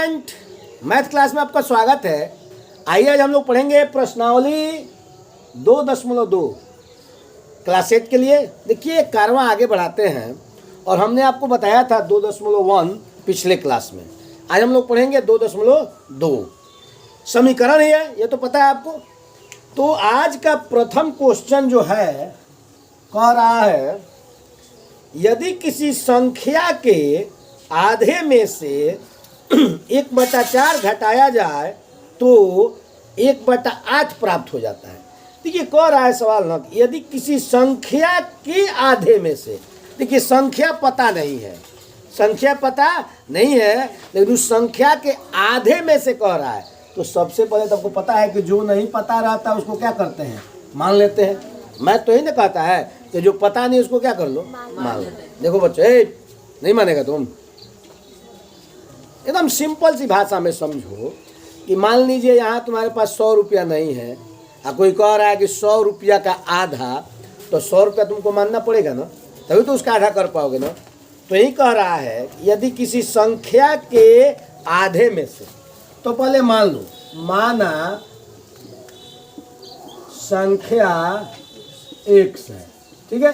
Student, math class में आपका स्वागत है। आइए आज हम लोग पढ़ेंगे प्रश्नावली 2.2 क्लास 8 के लिए। देखिए कारवां आगे बढ़ाते हैं और हमने आपको बताया था 2.1 पिछले क्लास में। आज हम लोग पढ़ेंगे 2.2 समीकरण ही है, ये तो पता है आपको। तो आज का प्रथम क्वेश्चन जो है कह रहा है यदि किसी संख्या के आधे में से 1/4 घटाया जाए तो 1/8 प्राप्त हो जाता है। देखिए कह रहा है सवाल ना, यदि किसी संख्या के आधे में से, देखिए संख्या पता नहीं है, संख्या पता नहीं है लेकिन उस संख्या के आधे में से कह रहा है, तो सबसे पहले तो आपको पता है कि जो नहीं पता रहता उसको क्या करते हैं, मान लेते हैं। मैं तो ही ना कहता है कि जो पता नहीं उसको क्या कर लो, मान लो। देखो बच्चे, नहीं मानेगा तुम, एकदम सिंपल सी भाषा में समझो कि मान लीजिए यहाँ तुम्हारे पास 100 रुपया नहीं है और कोई कह रहा है कि 100 रुपया का आधा, तो 100 रुपया तुमको मानना पड़ेगा ना, तभी तो उसका आधा कर पाओगे ना। तो यही कह रहा है यदि किसी संख्या के आधे में से, तो पहले मान लो, माना संख्या x है, ठीक है।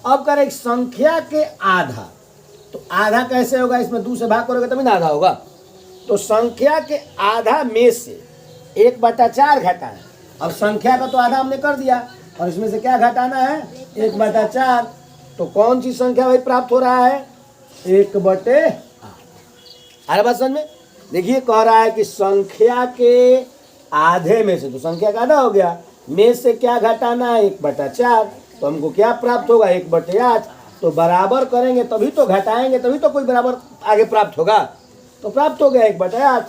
अब कर एक संख्या के आधा, तो आधा कैसे होगा, इसमें 2 से भाग करोगे तभी ना आधा होगा। तो संख्या के आधा में से 1/4 घटाना। अब संख्या का तो आधा हमने कर दिया और इसमें से क्या घटाना है, 1/4। तो कौन सी संख्या भाई प्राप्त हो रहा है, 1/8। अरे बात समझ में, देखिए कह रहा है कि संख्या के आधे में से, तो संख्या का आधा हो गया, में से क्या घटाना है, 1/4। तो हमको क्या प्राप्त होगा, 1/8। तो बराबर करेंगे तभी तो घटाएंगे, तभी तो कोई बराबर आगे प्राप्त होगा। तो प्राप्त हो गया 1/8।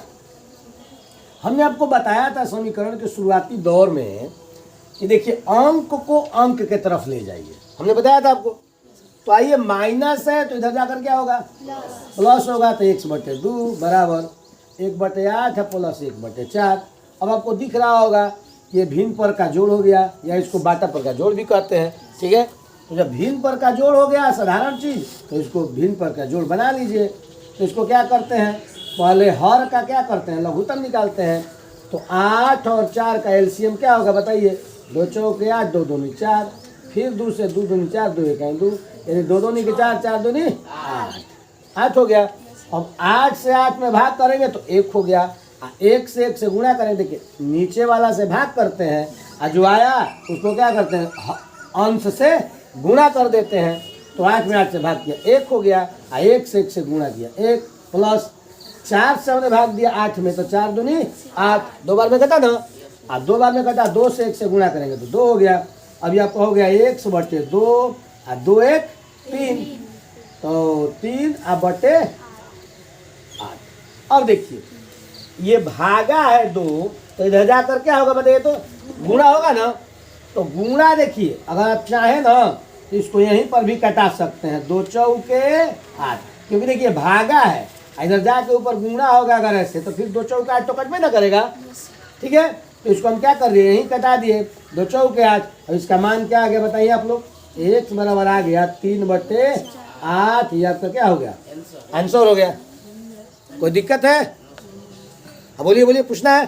हमने आपको बताया था समीकरण के शुरुआती दौर में कि देखिए अंक को अंक के तरफ ले जाइए, हमने बताया था आपको। तो आइए माइनस है तो इधर जाकर क्या होगा, प्लस होगा। तो 1/2 बराबर 1/8 है प्लस 1/4। अब आपको दिख रहा होगा ये भिन्न पर का जोड़ हो गया, या इसको बाटा पर का जोड़ भी कहते हैं, ठीक है। तो जब भिन्न पर का जोड़ हो गया साधारण चीज़, तो इसको भिन्न पर का जोड़ बना लीजिए। तो इसको क्या करते हैं, पहले हर का क्या करते हैं, लघुत्तम निकालते हैं। तो 8 और 4 का एलसीएम क्या होगा बताइए, 2 चौके 8, 2 दूनी 4, फिर 2 से 2 दूनी 4, 2 1 2, यानी 2 दूनी के 4, 4 दूनी 8 हो गया। अब 8 से 8 में भाग करेंगे तो 1 हो गया, 1 से 1 से गुणा करें, देखिए नीचे वाला से भाग करते हैं और जो आया उसको क्या करते हैं, अंश से गुणा कर देते हैं। तो 8 में 8 से भाग किया, 1 हो गया, 1 से 1 से गुणा किया 1, प्लस 4 से हमने भाग दिया 8 में, तो 4 दूनी 8, 2 बार में कटा ना, और 2 बार में कटा, 2 से 1 से गुणा करेंगे तो 2 हो गया। अभी आपको हो गया 1/2 और 2 1 3, तो 3/8। अब देखिए ये भागा है 2, तो इधर जाकर क्या होगा बताइए, तो गुणा होगा ना। तो गुणा देखिए अगर आप चाहें ना तो इसको यहीं पर भी कटा सकते हैं, 2 चौके 8, क्योंकि देखिए भागा है, इधर जाके ऊपर गुणा होगा अगर ऐसे, तो फिर 2 चौके 8 तो कटवे ना करेगा, ठीक है। तो इसको हम क्या कर रहे हैं, यहीं कटा दिए, 2 चौके 8। और इसका मान क्या आ गया बताइए आप लोग, x बराबर आ गया 3/8। ये आपका क्या हो गया, आंसर हो गया। कोई दिक्कत है, हाँ बोलिए बोलिए, पूछना है,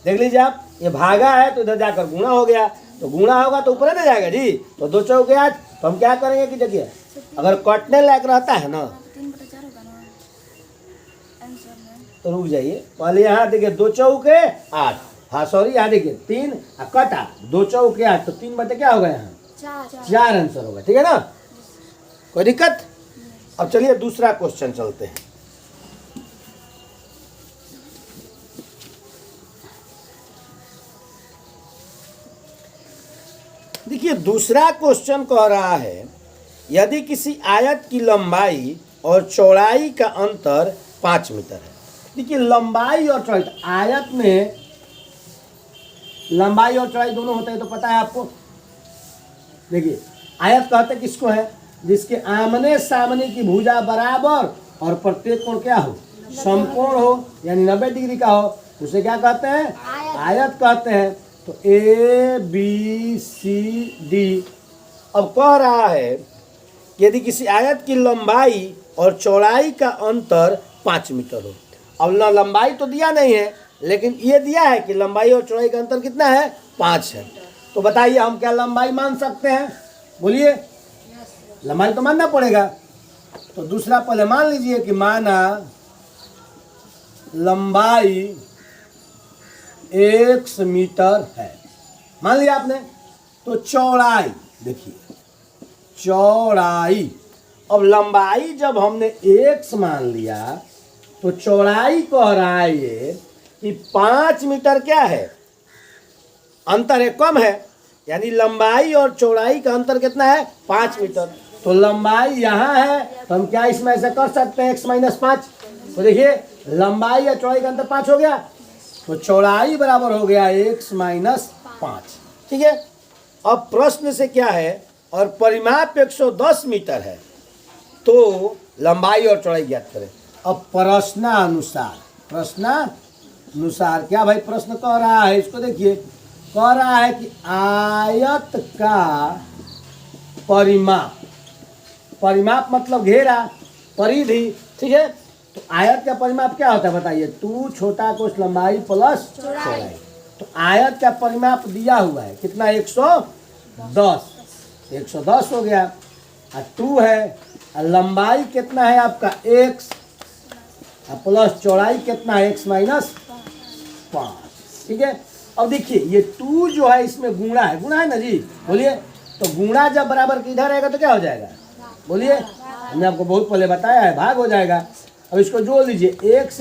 देख लीजिए आप, ये भागा है तो इधर जाकर गुणा हो गया, तो गुणा होगा तो ऊपर ना जाएगा जी। तो 2 चौके 8, तो हम क्या करेंगे कि देखिए अगर कटने लायक रहता है ना तो रुक जाइए, पहले यहाँ देखिए 2 चौके 8, हाँ सॉरी यहाँ देखिए 3 कटा, 2 चौके 8, तो 3 क्या होगा, यहाँ 4 आंसर होगा, ठीक है ना। कोई दिक्कत। अब चलिए दूसरा क्वेश्चन चलते हैं। देखिए दूसरा क्वेश्चन कह रहा है यदि किसी आयत की लंबाई और चौड़ाई का अंतर 5 मीटर है। देखिए लंबाई और चौड़ाई, आयत में लंबाई और चौड़ाई दोनों होते हैं तो पता है आपको। देखिए आयत कहते किसको है, जिसके आमने सामने की भुजा बराबर और प्रत्येक कोण क्या हो, समकोण हो, यानी 90 डिग्री का हो, उसे क्या कहते हैं, आयत कहते हैं। तो ABCD। अब कह रहा है यदि किसी आयत की लंबाई और चौड़ाई का अंतर 5 मीटर हो, अब ना लंबाई तो दिया नहीं है, लेकिन ये दिया है कि लंबाई और चौड़ाई का अंतर कितना है, 5 है। तो बताइए हम क्या लंबाई मान सकते हैं, बोलिए। लंबाई तो मानना पड़ेगा। तो दूसरा पहले मान लीजिए कि माना लंबाई 1 मीटर है, मान लिया आपने। तो चौड़ाई देखिए, चौड़ाई, अब लंबाई जब हमने 1 मान लिया तो चौड़ाई कह रहा है ये कि 5 मीटर क्या है, अंतर है, कम है। यानी लंबाई और चौड़ाई का अंतर कितना है, 5 मीटर। तो लंबाई यहाँ है, तो हम क्या इसमें ऐसे कर सकते हैं, x माइनस 5। तो देखिए लंबाई या चौड़ाई का अंतर 5 हो गया, तो चौड़ाई बराबर हो गया x माइनस 5। ठीक है। अब प्रश्न से क्या है, और परिमाप 110 मीटर है, तो लंबाई और चौड़ाई ज्ञात करें। अब प्रश्नानुसार क्या भाई प्रश्न कह रहा है, इसको देखिए, कह रहा है कि आयत का परिमाप, परिमाप मतलब घेरा, परिधि। ठीक है। तो आयत का परिमाप क्या होता है बताइए, 2 छोटा कोस लंबाई प्लस चौड़ाई। तो आयत का परिमाप दिया हुआ है कितना, 110 हो गया, और 2 है, और लंबाई कितना है आपका x, और प्लस चौड़ाई कितना है x माइनस 5। ठीक है। अब देखिए ये 2 जो है इसमें गुणा है ना जी, बोलिए। तो गुणा जब बराबर के इधर आएगा तो क्या हो जाएगा, बोलिए। हमने आपको बहुत पहले बताया है, भाग हो जाएगा। अब इसको जोड़ लीजिए, x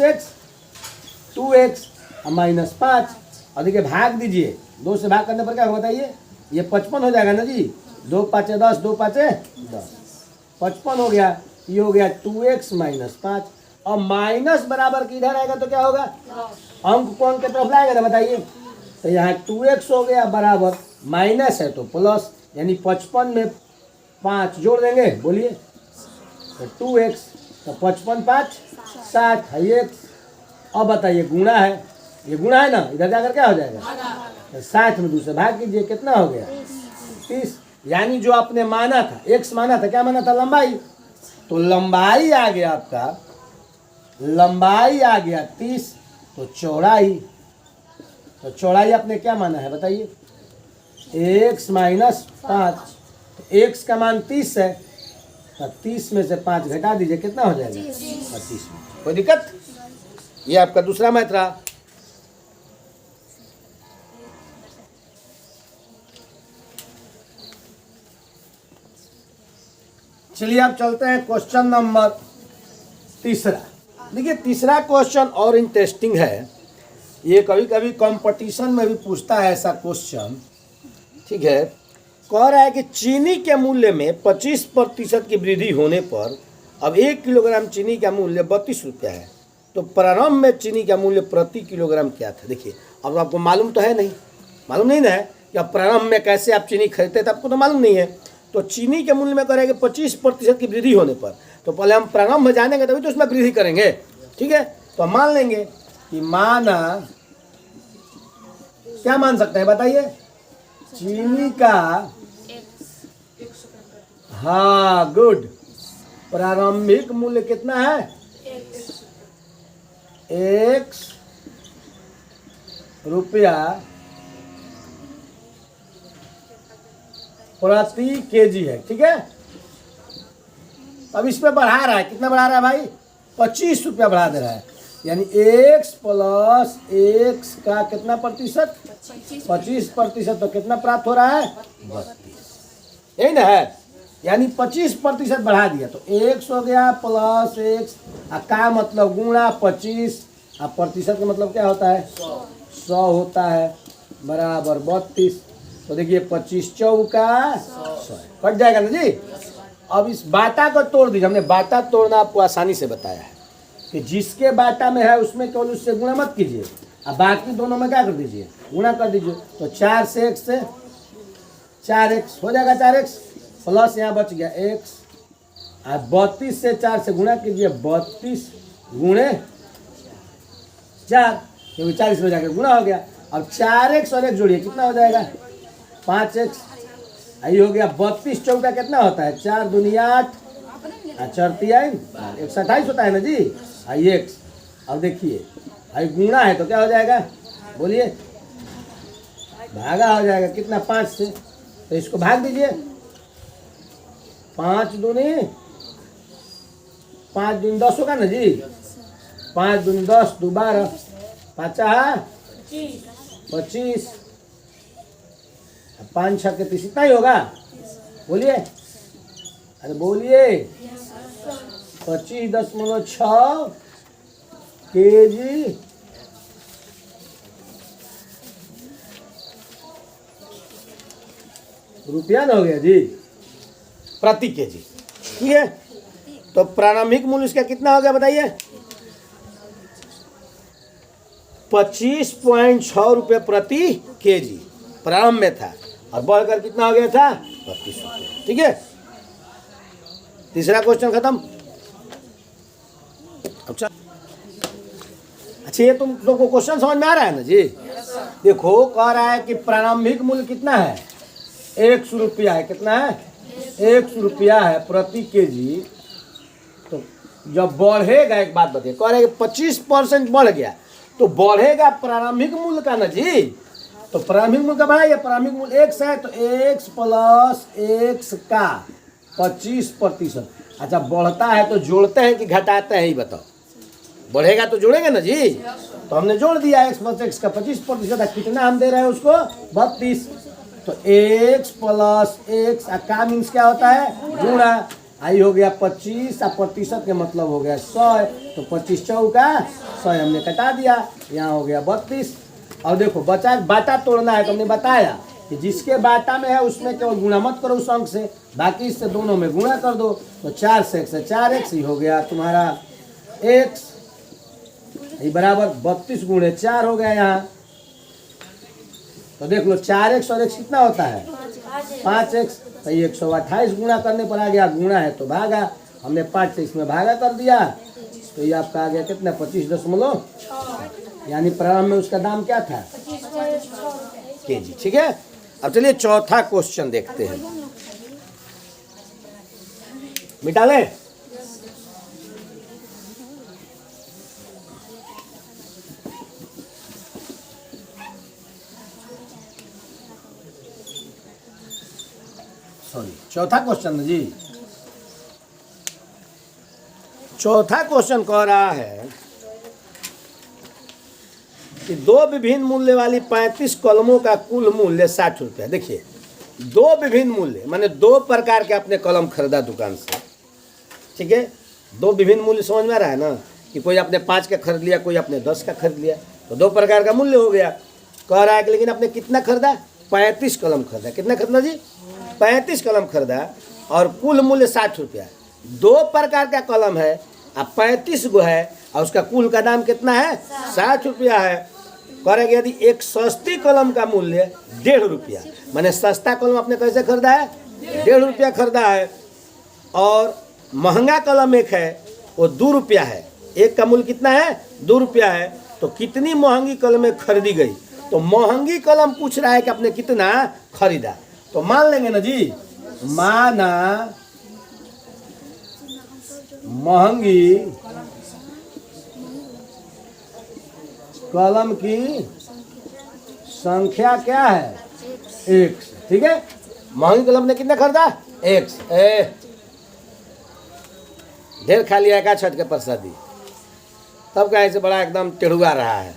2x और माइनस 5, और देखिए भाग दीजिए, 2 से भाग करने पर क्या होगा बताइए, ये 55 हो जाएगा ना जी, 2 5 10, 2 5 10, 55 हो गया। ये हो गया 2x माइनस 5, और माइनस बराबर के इधर आएगा तो क्या होगा, अंक कौन के तरफ लाएगा ना बताइए। तो यहाँ 2x हो गया बराबर, माइनस है तो प्लस, यानी 55 में 5 जोड़ देंगे, बोलिए। तो 2x, तो 55 5 60 है x। अब बताइए गुणा है, ये गुणा है ना, इधर जाकर क्या हो जाएगा, तो 60 में 2 से भाग कीजिए, कितना हो गया 30। यानी जो आपने माना था, x माना था, क्या माना था, लंबाई। तो लंबाई आ गया आपका, लंबाई आ गया 30, तो चौड़ाई आपने क्या माना है बताइए, x माइनस 5। तो x का मान 30 है, तो 30 में से 5 घटा दीजिए, कितना हो जाएगा 25। कोई दिक्कत, ये आपका दूसरा मैथ रहा। चलिए आप चलते हैं क्वेश्चन नंबर तीसरा। देखिए तीसरा क्वेश्चन और इंटरेस्टिंग है, ये कभी कभी कंपटीशन में भी पूछता है ऐसा क्वेश्चन। ठीक है। कह रहा है कि चीनी के मूल्य में 25% की वृद्धि होने पर अब 1 किलोग्राम चीनी का मूल्य 32 रुपया है, तो प्रारंभ में चीनी का मूल्य प्रति किलोग्राम क्या था। देखिए अब आपको मालूम तो है नहीं, मालूम नहीं ना है कि अब प्रारंभ में कैसे आप चीनी खरीदते थे, आपको तो मालूम नहीं है। तो चीनी के मूल्य में कह रहे हैं कि 25% की वृद्धि होने पर, तो पहले हम प्रारंभ में जानेंगे तभी तो उसमें वृद्धि करेंगे। ठीक है। तो हम मान लेंगे कि माना, क्या मान सकते हैं बताइए, चीनी का, हाँ गुड, प्रारंभिक मूल्य कितना है, x रुपया प्रति केजी है। ठीक है। अब इसमें बढ़ा रहा है, कितना बढ़ा रहा है भाई, 25 रुपया बढ़ा दे रहा है, यानी x प्लस x का कितना प्रतिशत, 25%। तो कितना प्राप्त हो रहा है, 32, यही ना है, यानी 25% बढ़ा दिया, तो x हो गया प्लस x, का मतलब गुणा 25, और प्रतिशत का मतलब क्या होता है, 100 होता है, बराबर 32। तो देखिए 25 चौका 100 कट जाएगा ना जी। अब इस बाटा को तोड़ दीजिए, हमने बाटा तोड़ना आपको आसानी से बताया है कि जिसके बाटा में है उसमें केवल उससे गुणा मत कीजिए, अब बाकी दोनों में क्या कर दीजिए, गुणा कर दीजिए। तो 4 से 1 से 4x हो जाएगा, 4x प्लस यहाँ बच गया x, और 32 से 4 से गुणा कीजिए, 32 गुणे 4, क्योंकि 40 में जाकर गुणा हो गया। अब 4x और 1 जोड़िए, कितना हो जाएगा 5x, यही हो गया 32 चौका कितना होता है, 4 दूनी 8, 4 3 128 होता है ना जी, x अब देखिए भाई गुणा है तो क्या हो जाएगा, बोलिए, भागा हो जाएगा कितना, 5 से, तो इसको भाग दीजिए, 5 दूनी 5 दूनी 10 होगा ना जी, 5 दूनी 10, 2 12, 5 25, 5 6 के 30, इतना ही होगा, बोलिए, अरे बोलिए, 25.6 kg रुपया ना हो गया जी, प्रति केजी, ठीक है। तो प्रारंभिक मूल्य इसका कितना हो गया बताइए, 25.6 रुपये प्रति केजी प्रारंभ में था, और बढ़कर कितना हो गया था, 32 रुपये, ठीक है। तीसरा क्वेश्चन खत्म। अच्छा, ये तुम लोग को क्वेश्चन समझ में आ रहा है ना जी। देखो कह रहा है कि प्रारंभिक मूल्य कितना है, 100 रुपया है, कितना है, 100 रुपया है प्रति केजी। तो जब बढ़ेगा, एक बात बताइए, कह रहे हैं कि 25% बढ़ गया तो बढ़ेगा प्रारंभिक मूल्य का ना जी। तो प्रारंभिक मूल्य का बढ़ाइए, प्रारंभिक मूल्य x है तो x प्लस x का 25%। अच्छा, बढ़ता है तो जोड़ते हैं कि घटाते हैं, ही बताओ। बढ़ेगा तो जोड़ेंगे ना जी, तो हमने जोड़ दिया, x प्लस x का 25%, कितना हम दे रहे हैं उसको, 32। तो x प्लस x का मीन्स क्या होता है, गुणा, आई हो गया 25, और प्रतिशत के मतलब हो गया 100, तो 25 चौका 100 हमने कटा दिया, यहाँ हो गया 32। और देखो बचा, बाटा तोड़ना है तो हमने बताया कि जिसके बाटा में है उसमें केवल गुणा मत करो उस अंक से, बाकी इससे दोनों में गुणा कर दो, तो 4 से 1 से 4x ही हो गया तुम्हारा x, ये बराबर 32 गुणे 4 हो गया यहाँ। तो देख लो 4x और x कितना होता है, 5x, तो 128 गुणा करने पर आ गया, गुणा है तो भागा, हमने 5 से इसमें भागा कर दिया, तो ये आपका आ गया कितना, 25.6, यानी प्रारंभ में उसका दाम क्या था, केजी, ठीक है। अब चलिए चौथा क्वेश्चन देखते हैं, मिटा ले। सॉरी, चौथा क्वेश्चन जी, चौथा क्वेश्चन कह रहा है कि दो विभिन्न मूल्य वाली 35 कलमों का कुल मूल्य 60 रुपया। देखिए, दो विभिन्न मूल्य माने दो प्रकार के आपने कलम खरीदा दुकान से, ठीक है। दो विभिन्न मूल्य समझ में आ रहा है ना, कि कोई आपने 5 का खरीद लिया, कोई आपने 10 का खरीद लिया, तो दो प्रकार का मूल्य हो गया। कह रहा है कि लेकिन आपने कितना खरीदा, 35 कलम खरीदा, कितना खरीदा जी, 35 कलम खरीदा, और कुल मूल्य 60 रुपया। दो प्रकार का कलम है, अब 35 गो है, और उसका कुल का दाम कितना है, 60 रुपया है। करेंगे यदि एक सस्ती कलम का मूल्य 1.5 रुपया, माने सस्ता कलम आपने कैसे खरीदा है, 1.5 रुपया खरीदा है, और महंगा कलम एक है वो 2 रुपया है, एक का मूल्य कितना है, 2 रुपया है। तो कितनी महंगी कलमें खरीदी गई, तो महंगी कलम पूछ रहा है कि आपने कितना खरीदा। तो मान लेंगे ना जी, माना महंगी कलम की संख्या क्या है, 1, ठीक है। महंगी कलम ने कितना खरीदा, 1। ढेर खा लिया का छठ के प्रसादी, तब का ऐसे बड़ा एकदम टेढ़ुआ रहा है।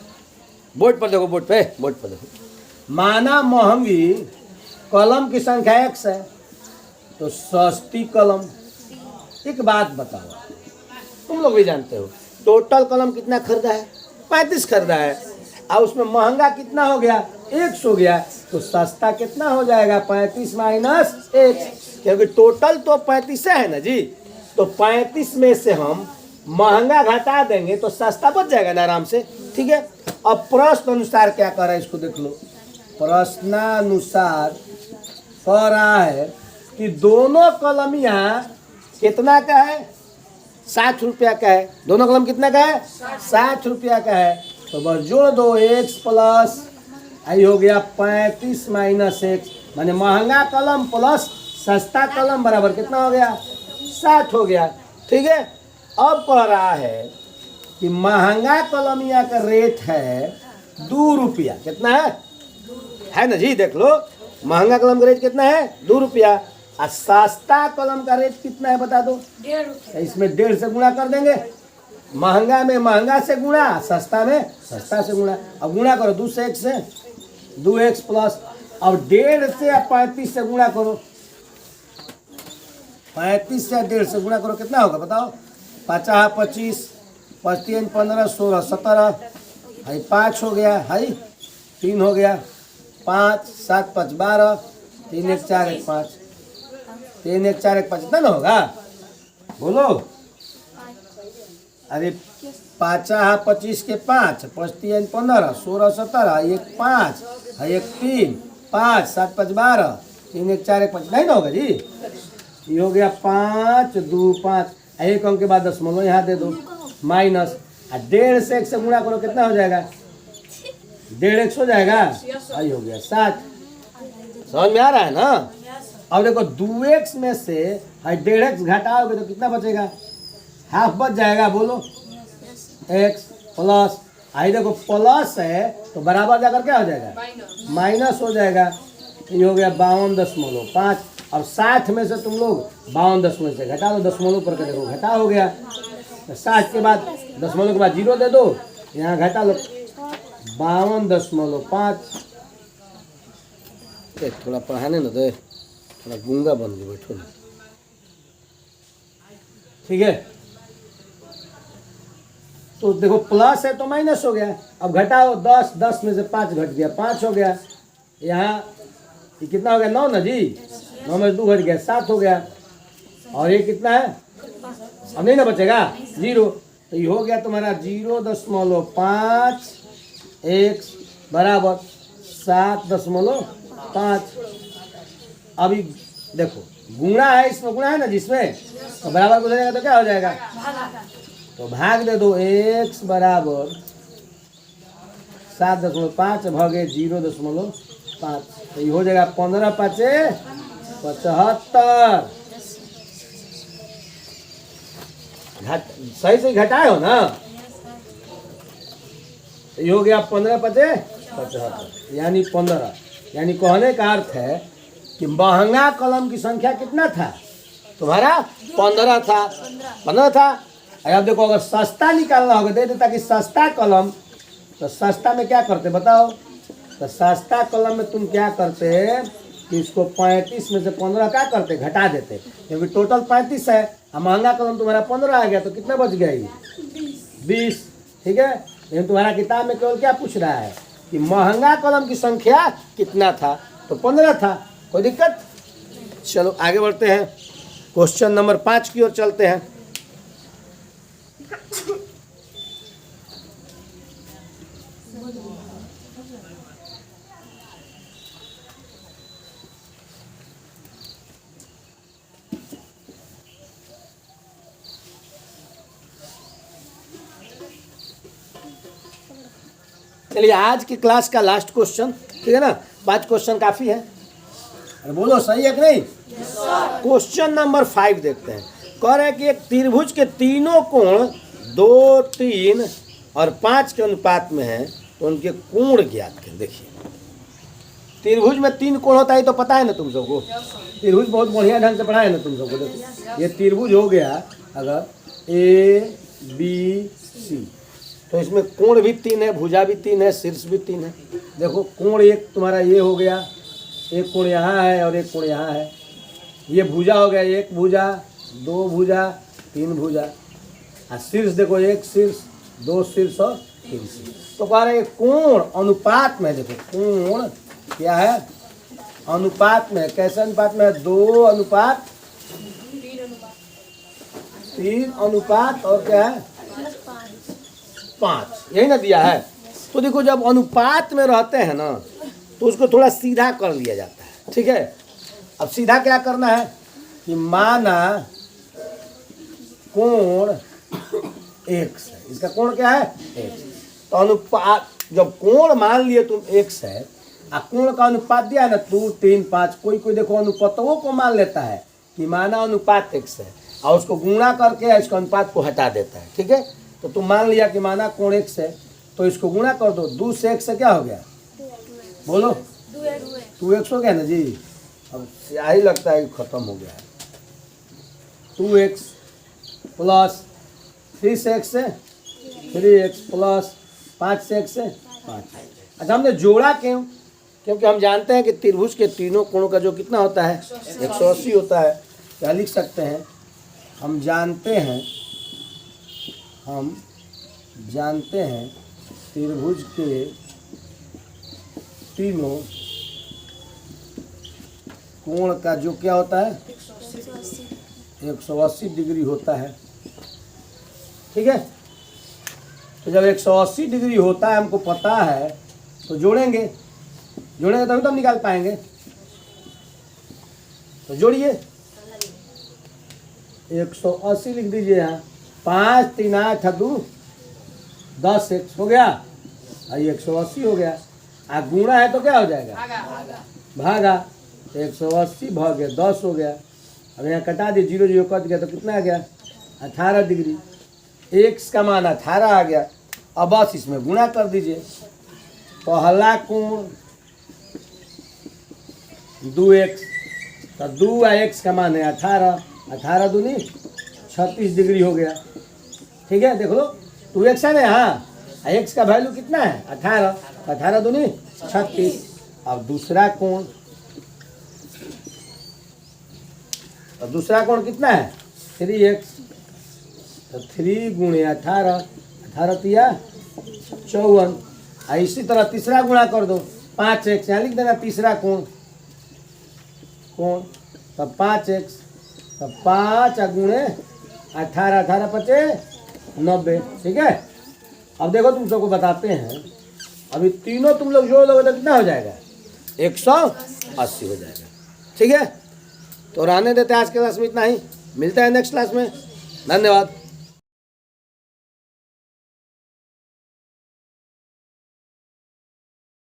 बोर्ड पर देखो, बोर्ड पे, बोर्ड पर देखो। माना महंगी कलम की संख्या 1 है, तो सस्ती कलम, एक बात बताओ, तुम लोग भी जानते हो टोटल कलम कितना खरीदा है, 35 खरीदा है, और उसमें महंगा कितना हो गया, 1 हो गया, तो सस्ता कितना हो जाएगा, 35 माइनस 1, क्योंकि टोटल तो 35 है ना जी। तो 35 में से हम महंगा घटा देंगे तो सस्ता बच जाएगा ना आराम से, ठीक है। अब प्रश्न अनुसार क्या कर रहा है, इसको देख लो। प्रश्नानुसार कह रहा है कि दोनों कलम यहाँ कितना का है, 60 रुपया का है। दोनों कलम कितना का है, 60 रुपया का है। तो बस जोड़ दो, x प्लस आई हो गया 35 माइनस 1, माने महंगा कलम प्लस सस्ता कलम बराबर कितना हो गया, 60 हो गया, ठीक है। अब कह रहा है कि महंगा कलमिया का रेट है 2 रुपया। कितना है ना जी? देख लो, महंगा कलम का रेट कितना है? 2 रुपया। और सस्ता कलम का रेट कितना है बता दो? 1.5 रुपया। इसमें 1.5 से गुणा कर देंगे। महंगा में महंगा से गुणा, सस्ता में सस्ता से गुणा। अब गुणा करो 2 से 1 से, 2x प्लस, अब 1.5 से 35 से गुणा करो। 35 से 1.5 से गुणा करो, कितना होगा बताओ? 50 25, 5 15 16 17, हाई 5 हो गया, हाई 3 हो गया, 5 7 5 12, 3 1 4 1 5, 3 1 4 1 5, इतना ना होगा? बोलो। अरे 50 25 के 5, 5 3 15, 16 17, 1 5, 1 3, 5 7 5 12, 3 1 4 1 5, नहीं ना होगा जी? ये हो गया 5 2 5, एक अंक के बाद दशमलव यहाँ दे दो, माइनस। 1.5 से 1 से गुणा करो, कितना हो जाएगा? 1.5x हो जाएगा, आई हो गया 7। समझ में आ रहा है ना? अब देखो 2x में से 1.5x घटाओगे तो कितना बचेगा? हाफ बच जाएगा। बोलो x प्लस, आई देखो प्लस है तो बराबर जाकर क्या हो जाएगा? माइनस हो जाएगा। ये हो गया 52.5। अब 60 में से तुम लोग 52 से घटा दो, दशमलव पर के देखो घटा हो गया। तो 60 के बाद दशमलव के बाद 0 दे दो, यहाँ घटा लो 52.5। थोड़ा पढ़ाने ना दे, थोड़ा गूंगा बन गया, बैठो ना, ठीक है? तो देखो प्लस है तो माइनस हो गया। अब घटाओ 10, 10 में से 5 घट गया, 5 हो गया। यहाँ ये कितना हो गया? 9 ना जी? 9 में से 2 घट गया, 7 हो गया। और ये कितना है? अब नहीं ना बचेगा? 0। तो ये हो गया तुम्हारा 0.5 x बराबर 7.5। अभी देखो गुणा है, इसमें गुणा है ना जिसमें, तो बराबर गुना जाएगा तो क्या हो जाएगा? तो भाग दे दो, x बराबर 7.5 भागे 0.5, तो ये हो जाएगा 15 5 75। सही से घटाए हो ना? ये हो गया 15 5 75, यानी 15। यानी कहने का अर्थ है कि महंगा कलम की संख्या कितना था तुम्हारा? 15 था। 15 था। अब देखो अगर सस्ता निकालना होगा, दे देता कि सस्ता कलम, तो सस्ता में क्या करते बताओ? तो सस्ता कलम में तुम क्या करते कि इसको 35 में से 15 क्या करते? घटा देते, क्योंकि टोटल 35 है और महंगा कलम तुम्हारा 15 आ गया, तो कितना बच गया? ये 20। ठीक है? लेकिन तुम्हारा किताब में केवल क्या पूछ रहा है कि महंगा कलम की संख्या कितना था? तो 15 था। कोई दिक्कत? चलो आगे बढ़ते हैं, क्वेश्चन नंबर 5 की ओर चलते हैं। चलिए आज की क्लास का लास्ट क्वेश्चन, ठीक है ना? 5 क्वेश्चन काफी है। अरे बोलो सही है कि नहीं? क्वेश्चन नंबर 5 देखते हैं। कह रहे हैं कि एक त्रिभुज के तीनों कोण 2, 3 और 5 के अनुपात में है, तो उनके कोण ज्ञात करें। देखिए त्रिभुज में 3 कोण होता है तो पता है ना तुम सबको? त्रिभुज बहुत बढ़िया ढंग से पढ़ा है ना तुम सबको? देखो ये त्रिभुज हो गया, अगर ABC, तो इसमें कोण भी 3 है, भुजा भी 3 है, शीर्ष भी 3 है। देखो कोण एक तुम्हारा ये हो गया, एक कोण यहाँ है और एक कोण यहाँ है। ये भुजा हो गया, 1 भुजा, 2 भुजा, 3 भुजा। और शीर्ष देखो, 1 शीर्ष, 2 शीर्ष और 3 शीर्ष। तो कह रहे हैं कोण अनुपात में, देखो कोण क्या है? अनुपात में। कैसे अनुपात में? 2 अनुपात 3 अनुपात और क्या है? 5। यही ना दिया है। तो देखो जब अनुपात में रहते हैं ना, तो उसको थोड़ा सीधा कर लिया जाता है। ठीक है? अब सीधा क्या करना है कि माना कोण x है, इसका कोण क्या है? x। तो अनुपात, जब कोण मान लिए तुम x है, कोण का अनुपात दिया है ना 2, 3, 5, कोई कोई देखो अनुपातों को मान लेता है कि माना अनुपात x है और उसको गुणा करके इसको अनुपात को हटा देता है। ठीक है? तो तुम मान लिया कि माना कोण x है, तो इसको गुणा कर दो, 2 से x से क्या हो गया, बोलो 2x हो गया ना जी। अब यही लगता है कि खत्म हो गया है। 2x प्लस 3 से x से 3x प्लस 5 से x से 5। अच्छा हमने जोड़ा क्यों, क्योंकि हम जानते हैं कि त्रिभुज के तीनों कोणों का जो कितना होता है 180 होता है। क्या लिख सकते हैं, हम जानते हैं त्रिभुज के तीनों कोण का जो क्या होता है 180 डिग्री होता है। ठीक है, तो जब 180 डिग्री होता है हमको पता है, तो जोड़ेंगे तभी तो हम निकाल पाएंगे। तो जोड़िए, 180 लिख दीजिए यहाँ, 5 3 8 2 10x हो गया, ये 180 हो गया। गुणा है तो क्या हो जाएगा, भागा, 180 भागे 10 हो गया। अब यहाँ कटा दिए, 0 0 कट गया तो कितना आ गया 18 डिग्री। x का मान 18 आ गया। अब बस इसमें गुणा कर दीजिए, पहला कोण 2x, तो 2 x का मान है 18, 18 दूनी 36 डिग्री हो गया। ठीक है, देख लो 2x है ना, हाँ x का वैल्यू कितना है 18, 18 दूनी 36। अब दूसरा कोण कितना है 3x, तो 3 गुणे 18, 18 तिया 54। इसी तरह तीसरा गुणा कर दो, 5x, यहाँ लिख देना तीसरा कोण, तब 5x, तब 5 गुणे 18, 18 पचे 90। ठीक है, अब देखो तुम सबको बताते हैं, अभी तीनों तुम लोग जोड़ लोगे तो कितना हो जाएगा 180 हो जाएगा। ठीक है, तो रहने देते हैं आज के क्लास में इतना ही, मिलता है नेक्स्ट क्लास में। धन्यवाद।